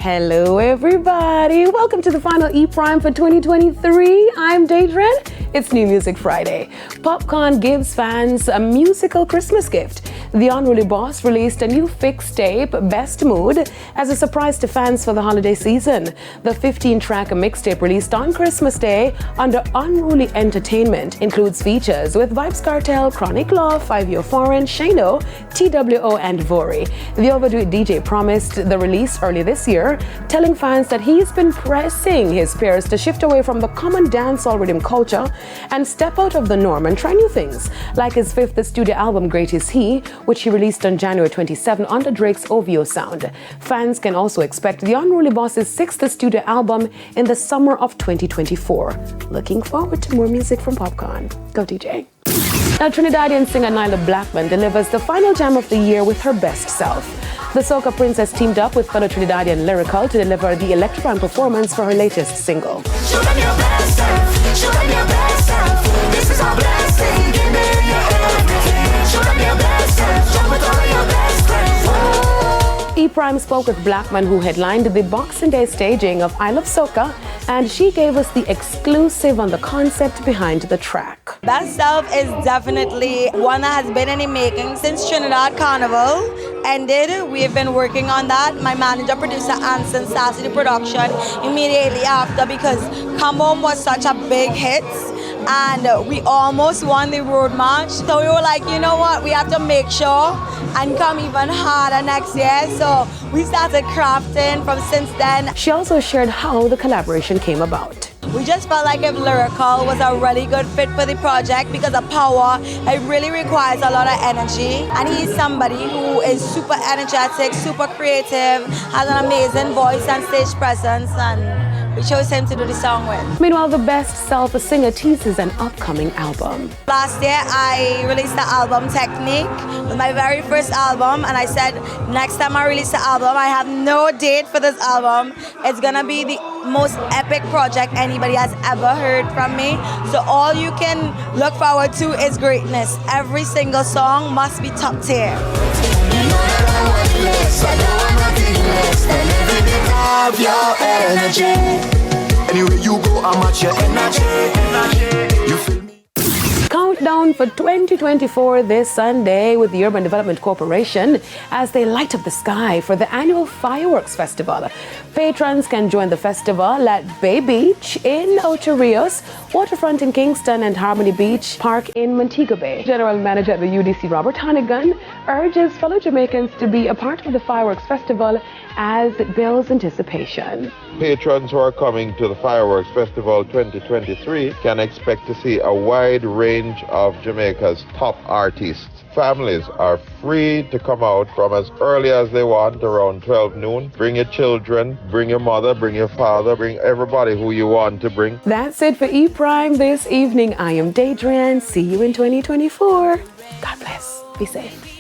Hello everybody, welcome to the final E-Prime for 2023. I'm Daedrin. It's New Music Friday. Popcaan gives fans a musical Christmas gift. The Unruly Boss released a new fixed tape, Best Mood, as a surprise to fans for the holiday season. The 15-track mixtape released on Christmas Day under Unruly Entertainment includes features with Vybz Kartel, Chronic Law, 5 Year Foreign, Shano, TWO, and Vori. The Overdo It DJ promised the release early this year, telling fans that he's been pressing his peers to shift away from the common dancehall rhythm culture and step out of the norm and try new things, like his 5th studio album, Great Is He, which he released on January 27 under Drake's OVO sound. Fans can also expect the Unruly Boss's 6th studio album in the summer of 2024. Looking forward to more music from Popcaan. Go DJ. Now, Trinidadian singer Nyla Blackman delivers the final jam of the year with her best self. The soca princess teamed up with fellow Trinidadian Lyrical to deliver the electrifying performance for her latest single. Show them your best self. Show them your best self. This is our blessing. Give me your everything. Show them your best self. Jump with all your best friends. E-Prime spoke with Blackman, who headlined the Boxing Day staging of I Love Soca, and she gave us the exclusive on the concept behind the track. Best Self is definitely one that has been in the making since Trinidad Carnival ended. We have been working on that. My manager, producer Anson, started the production immediately after because Come Home was such a big hit and we almost won the road march. So we were like, you know what, we have to make sure and come even harder next year. So we started crafting from since then. She also shared how the collaboration came about. We just felt like if Lyrical was a really good fit for the project because of Power, it really requires a lot of energy. And he's somebody who is super energetic, super creative, has an amazing voice and stage presence, and we chose him to do the song with. Meanwhile, the Best Self singer teases an upcoming album. Last year, I released the album Technique, with my very first album, and I said, next time I release the album, I have no date for this album. It's gonna be the most epic project anybody has ever heard from me. So all you can look forward to is greatness. Every single song must be top tier. Of your energy. Anywhere you go, I match your energy. You feel me? Countdown for 2024 this Sunday with the Urban Development Corporation as they light up the sky for the annual Fireworks Festival. Patrons can join the festival at Bay Beach in Ocho Rios, Waterfront in Kingston, and Harmony Beach Park in Montego Bay. General Manager at the UDC, Robert Hannigan, urges fellow Jamaicans to be a part of the Fireworks Festival as it builds anticipation. Patrons who are coming to the Fireworks Festival 2023 can expect to see a wide range of Jamaica's top artists. Families are free to come out from as early as they want, around 12 noon. Bring your children, bring your mother, bring your father, bring everybody who you want to bring. That's it for E-Prime this evening. I am Daedrin. See you in 2024. God bless. Be safe.